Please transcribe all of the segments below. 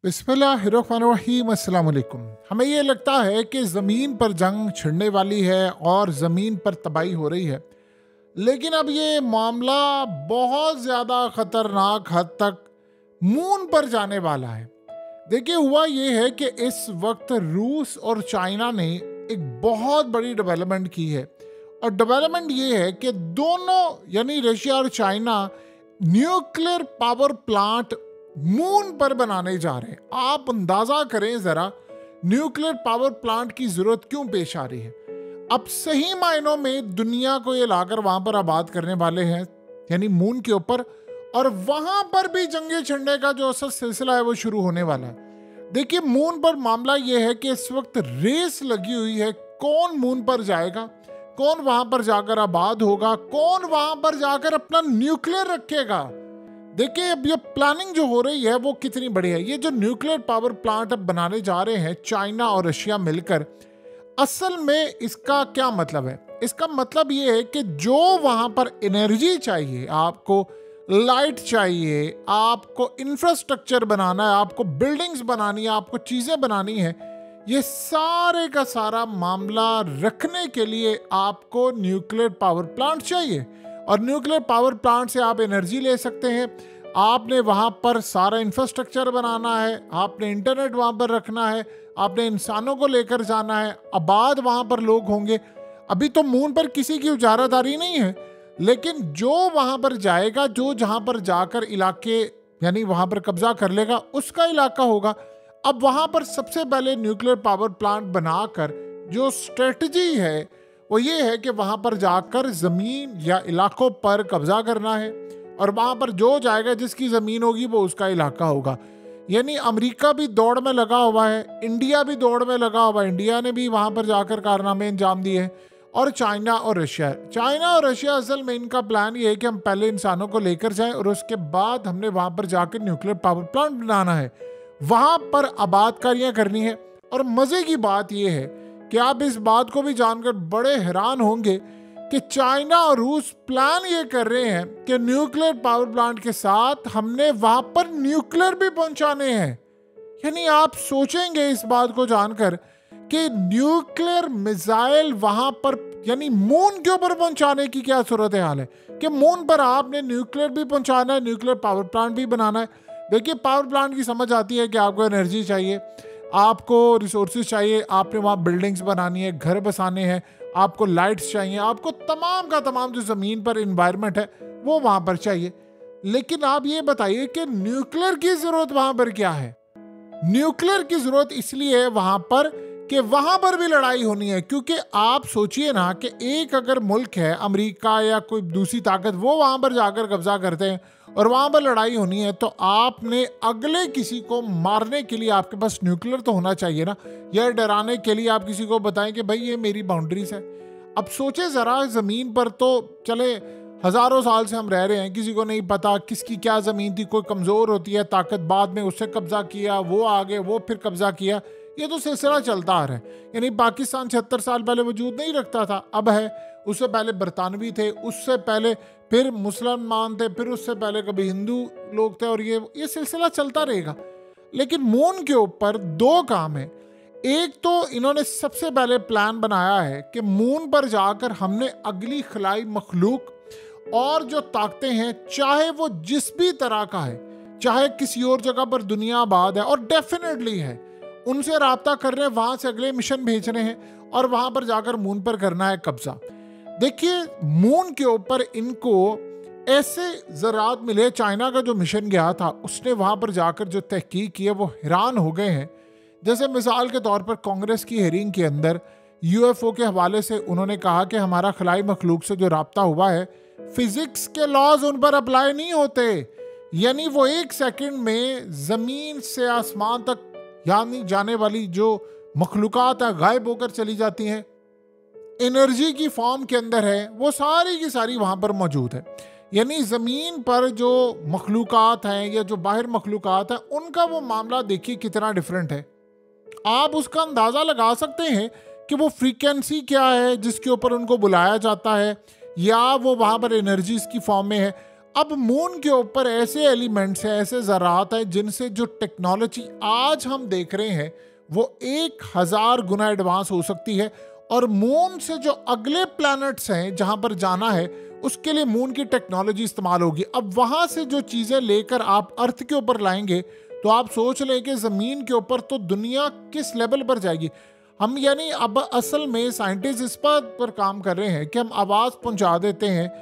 बिस्मिल्लाहिर्रहमानिर्रहीम। अस्सलाम वालेकुम। हमें ये लगता है कि ज़मीन पर जंग छिड़ने वाली है और ज़मीन पर तबाही हो रही है, लेकिन अब ये मामला बहुत ज़्यादा ख़तरनाक हद तक मून पर जाने वाला है। देखिए, हुआ ये है कि इस वक्त रूस और चाइना ने एक बहुत बड़ी डेवलपमेंट की है, और डेवलपमेंट ये है कि दोनों यानी रशिया और China nuclear power plant moon पर बनाने जा रहे हैं। आप अंदाजा करें जरा, न्यूक्लियर पावर प्लांट की जरूरत क्यों पेश आ रही है। अब सही मायनों में दुनिया को ये लाकर वहां पर आबाद करने वाले हैं, यानी मून के ऊपर, और वहां पर भी जंगे छिड़ने का जो असल सिलसिला है वो शुरू होने वाला है। देखिए, मून पर मामला ये है कि इस वक्त रेस लगी हुई है, कौन मून पर जाएगा, कौन वहां पर जाकर आबाद होगा, कौन वहां पर जाकर अपना न्यूक्लियर रखेगा। देखिए, अब ये प्लानिंग जो हो रही है वो कितनी बड़ी है। ये जो न्यूक्लियर पावर प्लांट अब बनाने जा रहे हैं चाइना और रशिया मिलकर, असल में इसका क्या मतलब है। इसका मतलब ये है कि जो वहां पर एनर्जी चाहिए, आपको लाइट चाहिए, आपको इंफ्रास्ट्रक्चर बनाना है, आपको बिल्डिंग्स बनानी है, आपको चीजें बनानी है, ये सारे का सारा मामला रखने के लिए आपको न्यूक्लियर पावर प्लांट चाहिए। और न्यूक्लियर पावर प्लांट से आप एनर्जी ले सकते हैं। आपने वहाँ पर सारा इंफ्रास्ट्रक्चर बनाना है, आपने इंटरनेट वहाँ पर रखना है, आपने इंसानों को लेकर जाना है, आबाद वहाँ पर लोग होंगे। अभी तो मून पर किसी की उजारादारी नहीं है, लेकिन जो वहाँ पर जाएगा, जो जहाँ पर जाकर इलाके यानी वहाँ पर कब्जा कर लेगा, उसका इलाका होगा। अब वहाँ पर सबसे पहले न्यूक्लियर पावर प्लांट बनाकर जो स्ट्रेटजी है वो ये है कि वहाँ पर जाकर ज़मीन या इलाकों पर कब्जा करना है, और वहाँ पर जो जाएगा, जिसकी ज़मीन होगी वो उसका इलाका होगा। यानी अमेरिका भी दौड़ में लगा हुआ है, इंडिया भी दौड़ में लगा हुआ है, इंडिया ने भी वहाँ पर जाकर कारनामे अंजाम दिए हैं, और चाइना और रशिया असल में इनका प्लान ये है कि हम पहले इंसानों को लेकर जाएं और उसके बाद हमने वहाँ पर जाकर न्यूक्लियर पावर प्लांट बनाना है, वहाँ पर आबादकारियाँ करनी है। और मज़े की बात यह है कि आप इस बात को भी जानकर बड़े हैरान होंगे कि चाइना और रूस प्लान ये कर रहे हैं कि न्यूक्लियर पावर प्लांट के साथ हमने वहां पर न्यूक्लियर भी पहुंचाने हैं। यानी आप सोचेंगे इस बात को जानकर कि न्यूक्लियर मिसाइल वहां पर यानी मून के ऊपर पहुंचाने की क्या सूरत हाल है, कि मून पर आपने न्यूक्लियर भी पहुंचाना है, न्यूक्लियर पावर प्लांट भी बनाना है। देखिए, पावर प्लांट की समझ आती है कि आपको एनर्जी चाहिए, आपको रिसोर्सेज चाहिए, आपने वहाँ बिल्डिंग्स बनानी है, घर बसाने हैं, आपको लाइट्स चाहिए, आपको तमाम का तमाम जो ज़मीन पर इन्वायरमेंट है वो वहाँ पर चाहिए। लेकिन आप ये बताइए कि न्यूक्लियर की ज़रूरत वहाँ पर क्या है। न्यूक्लियर की ज़रूरत इसलिए है वहाँ पर कि वहाँ पर भी लड़ाई होनी है। क्योंकि आप सोचिए ना कि एक अगर मुल्क है, अमेरिका या कोई दूसरी ताकत, वो वहाँ पर जाकर कब्जा करते हैं और वहाँ पर लड़ाई होनी है, तो आपने अगले किसी को मारने के लिए आपके पास न्यूक्लियर तो होना चाहिए ना, या डराने के लिए आप किसी को बताएं कि भाई ये मेरी बाउंड्रीज है। अब सोचे ज़रा, ज़मीन पर तो चले हज़ारों साल से हम रह रहे हैं, किसी को नहीं पता किसकी क्या ज़मीन थी, कोई कमज़ोर होती है ताकत, बाद में उससे कब्जा किया, वो आगे, वो फिर कब्जा किया, ये तो सिलसिला चलता आ रहा है। यानी पाकिस्तान 76 साल पहले वजूद नहीं रखता था, अब है। उससे पहले बरतानवी थे, उससे पहले फिर मुसलमान थे, फिर उससे पहले कभी हिंदू लोग थे, और ये सिलसिला चलता रहेगा। लेकिन मून के ऊपर दो काम है। एक तो इन्होंने सबसे पहले प्लान बनाया है कि मून पर जाकर हमने अगली खलाई मखलूक और जो ताकतें हैं, चाहे वो जिस भी तरह का है, चाहे किसी और जगह पर दुनिया आबाद है, और डेफिनेटली है, उनसे राब्ता कर रहे हैं, वहां से अगले मिशन भेज रहे हैं और वहां पर जाकर मून पर करना है कब्जा। देखिए, मून के ऊपर इनको ऐसे ज़रात मिले। चाइना का जो मिशन गया था, उसने वहाँ पर जाकर जो तहकीक की है वो हैरान हो गए हैं। जैसे मिसाल के तौर पर कांग्रेस की हेयरिंग के अंदर यूएफओ के हवाले से उन्होंने कहा कि हमारा खलाई मखलूक से जो राब्ता हुआ है, फिजिक्स के लॉज उन पर अप्लाई नहीं होते। यानी वो एक सेकंड में ज़मीन से आसमान तक यानी जाने वाली जो मखलूकात है गायब होकर चली जाती हैं, एनर्जी की फॉर्म के अंदर है, वो सारी की सारी वहाँ पर मौजूद है। यानी ज़मीन पर जो मखलूकात हैं या जो बाहर मखलूकात हैं, उनका वो मामला देखिए कितना डिफरेंट है। आप उसका अंदाज़ा लगा सकते हैं कि वो फ्रीक्वेंसी क्या है जिसके ऊपर उनको बुलाया जाता है, या वो वहाँ पर एनर्जीज की फॉर्म में है। अब मून के ऊपर ऐसे एलिमेंट्स हैं, ऐसे ज़रात हैं जिनसे जो टेक्नोलॉजी आज हम देख रहे हैं वो 1000 गुना एडवांस हो सकती है। और मून से जो अगले प्लैनेट्स हैं जहां पर जाना है उसके लिए मून की टेक्नोलॉजी इस्तेमाल होगी। अब वहां से जो चीज़ें लेकर आप अर्थ के ऊपर लाएंगे तो आप सोच लें कि ज़मीन के ऊपर तो दुनिया किस लेवल पर जाएगी। हम यानी अब असल में साइंटिस्ट इस बात पर काम कर रहे हैं कि हम आवाज़ पहुंचा देते हैं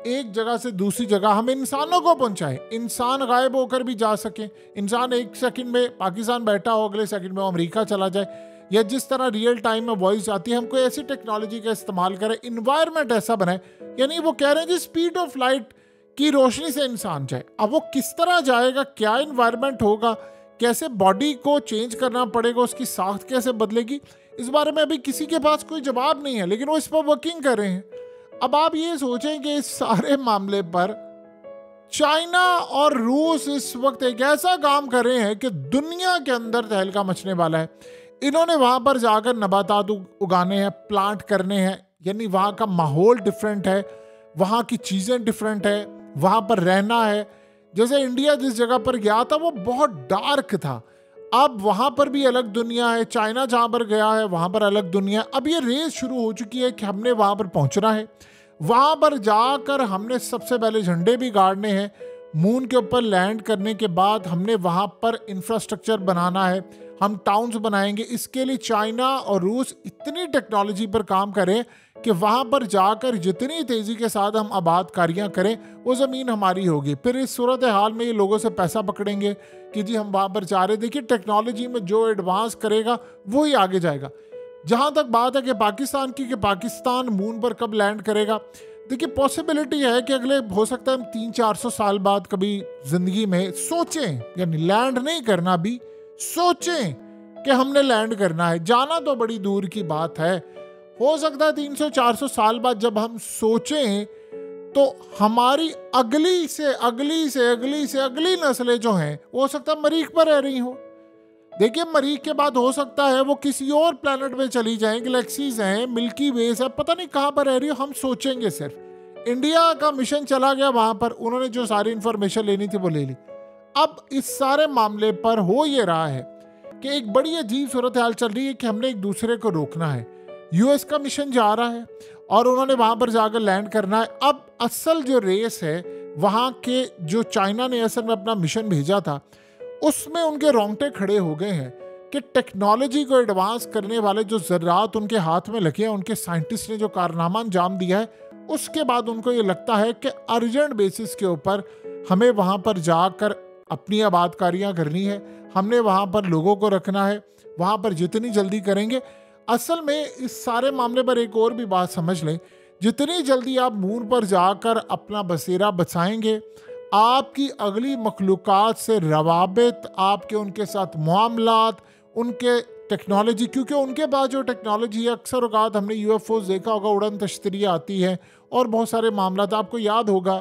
एक जगह से दूसरी जगह, हम इंसानों को पहुंचाएं, इंसान गायब होकर भी जा सके। इंसान एक सेकंड में पाकिस्तान बैठा हो, अगले सेकंड में वो अमेरिका चला जाए, या जिस तरह रियल टाइम में वॉइस आती है, हम कोई ऐसी टेक्नोलॉजी का इस्तेमाल करें, इन्वायरमेंट ऐसा बनाए। यानी वो कह रहे हैं जी स्पीड ऑफ लाइट की रोशनी से इंसान जाए। अब वो किस तरह जाएगा, क्या इन्वायरमेंट होगा, कैसे बॉडी को चेंज करना पड़ेगा, उसकी साख्त कैसे बदलेगी, इस बारे में अभी किसी के पास कोई जवाब नहीं है, लेकिन वो इस पर वर्किंग कर रहे हैं। अब आप ये सोचें कि इस सारे मामले पर चाइना और रूस इस वक्त एक ऐसा काम कर रहे हैं कि दुनिया के अंदर तहलका मचने वाला है। इन्होंने वहां पर जाकर नबातात उगाने हैं, प्लांट करने हैं, यानी वहां का माहौल डिफरेंट है, वहां की चीजें डिफरेंट है, वहां पर रहना है। जैसे इंडिया जिस जगह पर गया था वो बहुत डार्क था, अब वहां पर भी अलग दुनिया है। चाइना जहां पर गया है वहां पर अलग दुनिया। अब ये रेस शुरू हो चुकी है कि हमने वहां पर पहुंचना है, वहां पर जाकर हमने सबसे पहले झंडे भी गाड़ने हैं। मून के ऊपर लैंड करने के बाद हमने वहां पर इंफ्रास्ट्रक्चर बनाना है, हम टाउन्स बनाएंगे। इसके लिए चाइना और रूस इतनी टेक्नोलॉजी पर काम करें कि वहां पर जाकर जितनी तेजी के साथ हम आबादकारियां करें वो ज़मीन हमारी होगी। फिर इस सूरत हाल में ये लोगों से पैसा पकड़ेंगे कि जी हम वहां पर जा रहे। देखिए टेक्नोलॉजी में जो एडवांस करेगा वो ही आगे जाएगा। जहां तक बात है कि पाकिस्तान की, कि पाकिस्तान मून पर कब लैंड करेगा, देखिए पॉसिबिलिटी है कि अगले हो सकता है हम 300-400 साल बाद कभी जिंदगी में सोचें, यानी लैंड नहीं करना भी सोचें कि हमने लैंड करना है। जाना तो बड़ी दूर की बात है, हो सकता है 300-400 साल बाद जब हम सोचें तो हमारी अगली से अगली से अगली से अगली नस्लें जो हैं वो हो सकता है मरीख पर रह रही हो। देखिए मरीख के बाद हो सकता है वो किसी और प्लेनेट में चली जाएं, गैलेक्सीज हैं, मिल्की वेज है, पता नहीं कहाँ पर रह रही हो, हम सोचेंगे। सिर्फ इंडिया का मिशन चला गया वहां पर, उन्होंने जो सारी इंफॉर्मेशन लेनी थी वो ले ली। अब इस सारे मामले पर हो ये रहा है कि एक बड़ी अजीब सूरत हाल चल रही है कि हमने एक दूसरे को रोकना है। यूएस का मिशन जा रहा है और उन्होंने वहां पर जाकर लैंड करना है। अब असल जो रेस है वहां के, जो चाइना ने असल में अपना मिशन भेजा था, उसमें उनके रोंगटे खड़े हो गए हैं कि टेक्नोलॉजी को एडवांस करने वाले जो ज़रात उनके हाथ में लगे हैं, उनके साइंटिस्ट ने जो कारनामा अंजाम दिया है, उसके बाद उनको ये लगता है कि अर्जेंट बेसिस के ऊपर हमें वहां पर जाकर अपनी आबादकारियां करनी है, हमने वहां पर लोगों को रखना है, वहां पर जितनी जल्दी करेंगे। असल में इस सारे मामले पर एक और भी बात समझ लें, जितनी जल्दी आप मून पर जाकर अपना बसेरा बचाएंगे, आपकी अगली मखलूक़ात से रवाबित, आपके उनके साथ मामलात, उनके टेक्नोलॉजी, क्योंकि उनके पास जो टेक्नोलॉजी है, अक्सर औकात हमने यूएफओज़ देखा होगा, उड़न तश्तरी आती है और बहुत सारे मामलात। आपको याद होगा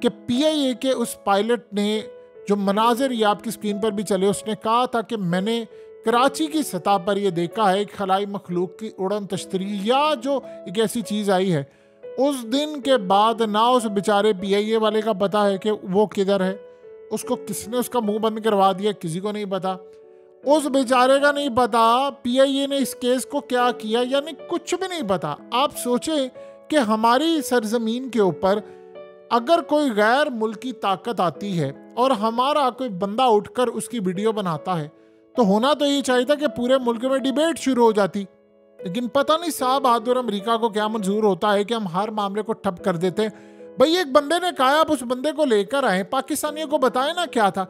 कि पीआईए के उस पायलट ने जो मनाजिर ये आपकी स्क्रीन पर भी चले, उसने कहा था कि मैंने कराची की सतह पर यह देखा है एक खलाई मखलूक की उड़न तश्तरी या जो एक ऐसी चीज़ आई है। उस दिन के बाद ना उस बेचारे पीआईए वाले का पता है कि वो किधर है, उसको किसने उसका मुंह बंद करवा दिया, किसी को नहीं पता। उस बेचारे का नहीं पता पीआईए ने इस केस को क्या किया, यानी कुछ भी नहीं पता। आप सोचें कि हमारी सरजमीन के ऊपर अगर कोई गैर मुल्की ताकत आती है और हमारा कोई बंदा उठकर उसकी वीडियो बनाता है, तो होना तो ये चाहिए था कि पूरे मुल्क में डिबेट शुरू हो जाती। लेकिन पता नहीं साहब बहादुर अमेरिका को क्या मंजूर होता है कि हम हर मामले को ठप कर देते हैं। भाई एक बंदे ने कहा आप उस बंदे को लेकर आए, पाकिस्तानियों को बताए ना क्या था।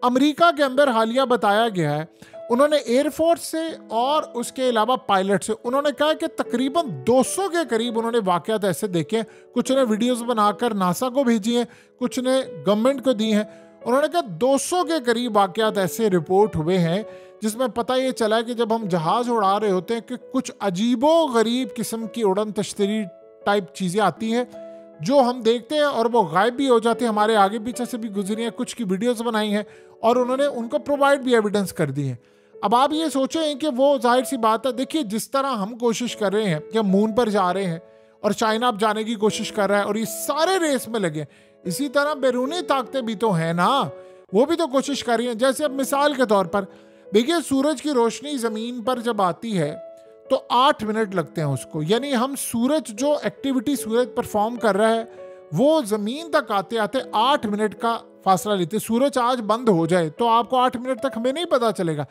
अमेरिका के अंदर हालिया बताया गया है, उन्होंने एयरफोर्स से और उसके अलावा पायलट से उन्होंने कहा कि तकरीबन 200 के करीब उन्होंने वाकयात ऐसे देखे हैं। कुछ ने वीडियोस बनाकर नासा को भेजी हैं, कुछ ने गवर्नमेंट को दी हैं। उन्होंने कहा 200 के करीब वाकयात ऐसे रिपोर्ट हुए हैं जिसमें पता ये चला है कि जब हम जहाज उड़ा रहे होते हैं कि कुछ अजीबो गरीब किस्म की उड़न तश्तरी टाइप चीज़ें आती हैं जो हम देखते हैं और वो गायब भी हो जाती है। हमारे आगे पीछे से भी गुजरी हैं, कुछ की वीडियोस बनाई हैं और उन्होंने उनको प्रोवाइड भी एविडेंस कर दी है। अब आप ये सोचें कि वो जाहिर सी बात है, देखिए जिस तरह हम कोशिश कर रहे हैं कि हम मून पर जा रहे हैं और चाइना अब जाने की कोशिश कर रहा है और ये सारे रेस में लगे, इसी तरह बैरूनी ताकतें भी तो हैं ना, वो भी तो कोशिश कर रही हैं। जैसे अब मिसाल के तौर पर देखिए, सूरज की रोशनी जमीन पर जब आती है तो 8 मिनट लगते हैं उसको, यानी हम सूरज जो एक्टिविटी सूरज परफॉर्म कर रहा है वो जमीन तक आते आते 8 मिनट का फासला लेते। सूरज आज बंद हो जाए तो आपको 8 मिनट तक हमें नहीं पता चलेगा।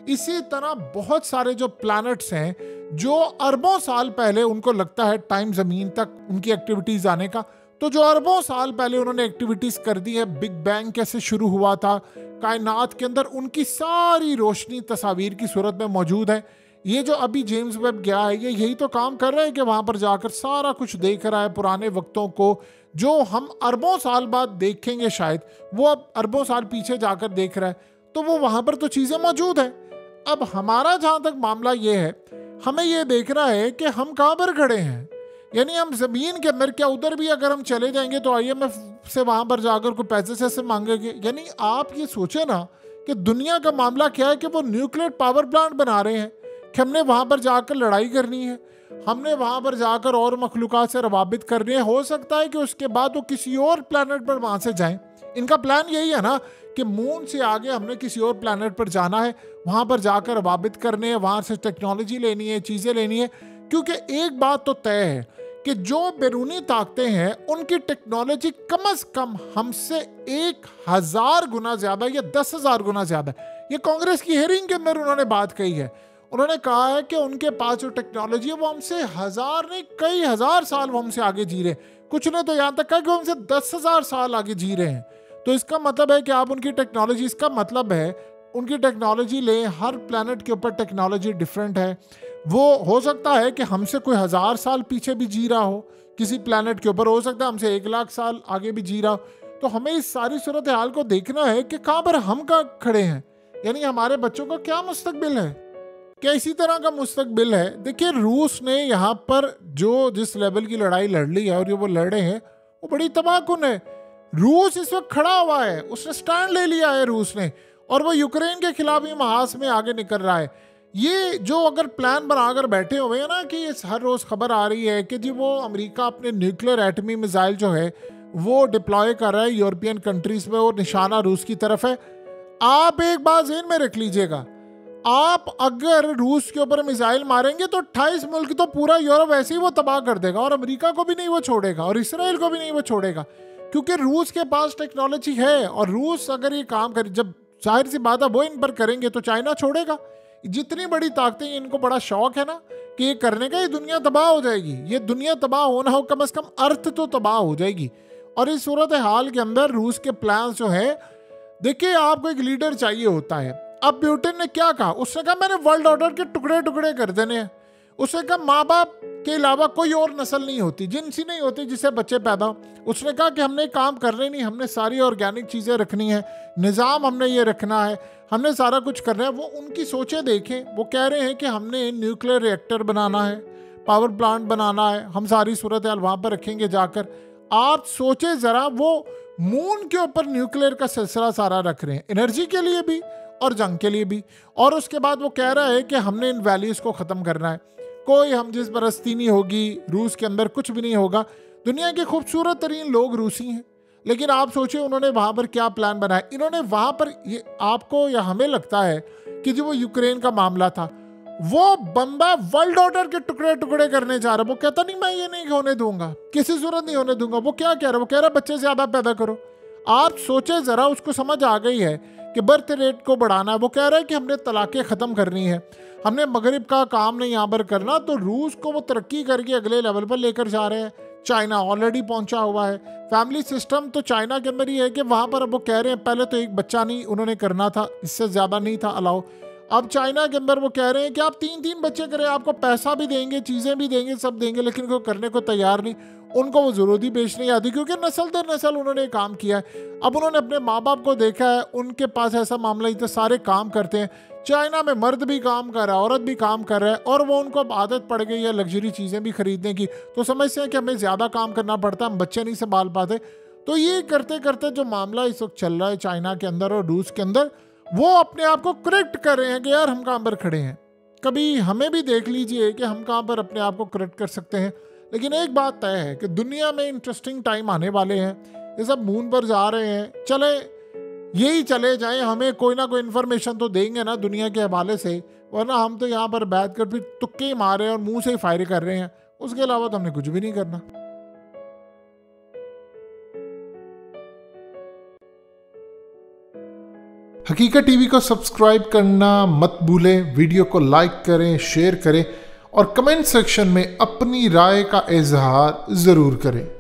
इसी तरह बहुत सारे जो प्लैनेट्स हैं जो अरबों साल पहले उनको लगता है टाइम जमीन तक उनकी एक्टिविटीज आने का, तो जो अरबों साल पहले उन्होंने एक्टिविटीज कर दी है, बिग बैंग कैसे शुरू हुआ था कायनात के अंदर, उनकी सारी रोशनी तस्वीर की सूरत में मौजूद है। ये जो अभी जेम्स वेब गया है ये यही तो काम कर रहा है कि वहां पर जाकर सारा कुछ देख रहा है, पुराने वक्तों को जो हम अरबों साल बाद देखेंगे शायद, वो अब अरबों साल पीछे जाकर देख रहा है, तो वो वहां पर तो चीजें मौजूद है। अब हमारा जहां तक मामला ये है, हमें ये देखना है कि हम कहां पर खड़े हैं, यानी हम जमीन के अंदर, क्या उधर भी अगर हम चले जाएंगे तो IMF से वहां पर जाकर कोई पैसे से मांगेंगे? यानी आप ये सोचे ना कि दुनिया का मामला क्या है कि वो न्यूक्लियर पावर प्लांट बना रहे हैं कि हमने वहां पर जाकर लड़ाई करनी है, हमने वहां पर जाकर और मखलूकात से रवाबित करनी है। हो सकता है कि उसके बाद वो किसी और प्लैनेट पर वहां से जाएं। इनका प्लान यही है ना कि मून से आगे हमने किसी और प्लैनेट पर जाना है, वहां पर जाकर रवाबित करने हैं, वहां से टेक्नोलॉजी लेनी है, चीजें लेनी है। क्योंकि एक बात तो तय है कि जो बैरूनी ताकतें हैं उनकी टेक्नोलॉजी कम से कम हमसे 1000 गुना ज्यादा या 10,000 गुना ज्यादा। ये कांग्रेस की हेयरिंग के अंदर उन्होंने बात कही है। उन्होंने कहा है कि उनके पास जो टेक्नोलॉजी है वो हमसे 1000 नहीं कई हजार साल वो हमसे आगे जी रहे हैं। कुछ ने तो यहाँ तक कहा कि वो हमसे 10,000 साल आगे जी रहे हैं। तो इसका मतलब है कि आप उनकी टेक्नोलॉजी, इसका मतलब है उनकी टेक्नोलॉजी लें, हर प्लैनेट के ऊपर टेक्नोलॉजी डिफरेंट है। वो हो सकता है कि हमसे कोई 1000 साल पीछे भी जी रहा हो, किसी प्लैनेट के ऊपर हो सकता है हमसे 1 लाख साल आगे भी जी रहा हो। तो हमें इस सारी सूरत हाल को देखना है कि कहाँ पर हम कहाँ खड़े हैं, यानी हमारे बच्चों का क्या मुस्तकबिल है, क्या इसी तरह का मुस्तकबिल है। देखिए, रूस ने यहाँ पर जो जिस लेवल की लड़ाई लड़ ली है और ये वो लड़े हैं वो बड़ी तबाहकुन है। रूस इस वक्त खड़ा हुआ है, उसने स्टैंड ले लिया है रूस ने, और वो यूक्रेन के खिलाफ ही महास में आगे निकल रहा है। ये जो अगर प्लान बनाकर बैठे हुए हैं ना, कि ये हर रोज खबर आ रही है कि जी वो अमेरिका अपने न्यूक्लियर एटमी मिसाइल जो है वो डिप्लॉय कर रहा है यूरोपियन कंट्रीज में और निशाना रूस की तरफ है। आप एक बात ज़हन में रख लीजिएगा, आप अगर रूस के ऊपर मिसाइल मारेंगे तो 28 मुल्क तो पूरा यूरोप ऐसे ही वो तबाह कर देगा, और अमेरिका को भी नहीं वो छोड़ेगा और इसराइल को भी नहीं वो छोड़ेगा, क्योंकि रूस के पास टेक्नोलॉजी है। और रूस अगर ये काम करे, जब जाहिर सी बात है वो इन पर करेंगे तो चाइना छोड़ेगा। जितनी बड़ी ताकतें, इनको बड़ा शौक है ना कि ये करने का, ये दुनिया तबाह हो जाएगी। ये दुनिया तबाह होना हो, कम से कम अर्थ तो तबाह हो जाएगी। और इस सूरत हाल के अंदर रूस के प्लान जो है, देखिए आपको एक लीडर चाहिए होता है। अब प्यूटिन ने क्या कहा, उसने कहा मैंने वर्ल्ड ऑर्डर के टुकड़े टुकड़े कर देने हैं। उसने कहा माँ बाप के अलावा कोई और नस्ल नहीं होती, जिनसी नहीं होती जिससे बच्चे पैदा हो। उसने कहा कि हमने काम करने नहीं, हमने सारी ऑर्गेनिक चीज़ें रखनी है, निज़ाम हमने ये रखना है, हमने सारा कुछ करना है। वो उनकी सोचें देखें, वो कह रहे हैं कि हमने न्यूक्लियर रिएक्टर बनाना है, पावर प्लांट बनाना है, हम सारी सूरत हाल वहाँ पर रखेंगे जाकर। आप सोचे ज़रा, वो मून के ऊपर न्यूक्लियर का सिलसिला सारा रख रहे हैं, एनर्जी के लिए भी और जंग के लिए भी। और उसके बाद वो कह रहा है कि हमने इन वैल्यूज़ को ख़त्म करना है, कोई हम जिस परस्ती नहीं होगी, रूस के अंदर कुछ भी नहीं होगा। दुनिया के खूबसूरत तरीन लोग रूसी हैं, लेकिन आप सोचिए उन्होंने वहाँ पर क्या प्लान बनाया। इन्होंने वहाँ पर, ये आपको या हमें लगता है कि जो वो यूक्रेन का मामला था, वो बंदा वर्ल्ड ऑर्डर के टुकड़े टुकड़े करने जा रहा है। वो कहता नहीं मैं ये नहीं होने दूंगा, किसी सूरत नहीं होने दूंगा। वो क्या कह रहा है, वो कह रहा है बच्चे ज्यादा पैदा करो। आप सोचे जरा, उसको समझ आ गई है कि बर्थ रेट को बढ़ाना है। वो कह रहा है कि हमने तलाक़ें ख़त्म करनी है, हमने मगरिब का काम नहीं यहाँ पर करना। तो रूस को वो तरक्की करके अगले लेवल पर लेकर जा रहे हैं। चाइना ऑलरेडी पहुंचा हुआ है। फैमिली सिस्टम तो चाइना के अंदर ही है कि वहाँ पर अब वो कह रहे हैं, पहले तो एक बच्चा नहीं उन्होंने करना था, इससे ज़्यादा नहीं था अलाउ। अब चाइना के अंदर वो कह रहे हैं कि आप 3-3 बच्चे करें, आपको पैसा भी देंगे, चीज़ें भी देंगे, सब देंगे, लेकिन वो करने को तैयार नहीं। उनको वो ज़रूरत ही पेश नहीं आती, क्योंकि नस्ल दर नस्ल उन्होंने काम किया है। अब उन्होंने अपने माँ बाप को देखा है, उनके पास ऐसा मामला ही तो सारे काम करते हैं। चाइना में मर्द भी काम कर रहा है, औरत भी काम कर रहा है, और वो उनको अब आदत पड़ गई है लग्जरी चीज़ें भी खरीदने की। तो समझते हैं कि हमें ज़्यादा काम करना पड़ता है, हम बच्चे नहीं संभाल पाते। तो ये करते करते जो मामला इस वक्त चल रहा है चाइना के अंदर और रूस के अंदर, वो अपने आप को करेक्ट कर रहे हैं कि यार हम कहाँ पर खड़े हैं। कभी हमें भी देख लीजिए कि हम कहाँ पर अपने आप को करेक्ट कर सकते हैं। लेकिन एक बात तय है कि दुनिया में इंटरेस्टिंग टाइम आने वाले हैं। ये सब मून पर जा रहे हैं, चले यही चले जाए, हमें कोई ना कोई इन्फॉर्मेशन तो देंगे ना दुनिया के हवाले से, वरना हम तो यहाँ पर बैठ कर फिर तुक्के ही मार रहे हैं और मुंह से ही फायर कर रहे हैं, उसके अलावा तो हमने कुछ भी नहीं करना। हकीकत टीवी को सब्सक्राइब करना मत भूलें, वीडियो को लाइक करें, शेयर करें और कमेंट सेक्शन में अपनी राय का इजहार ज़रूर करें।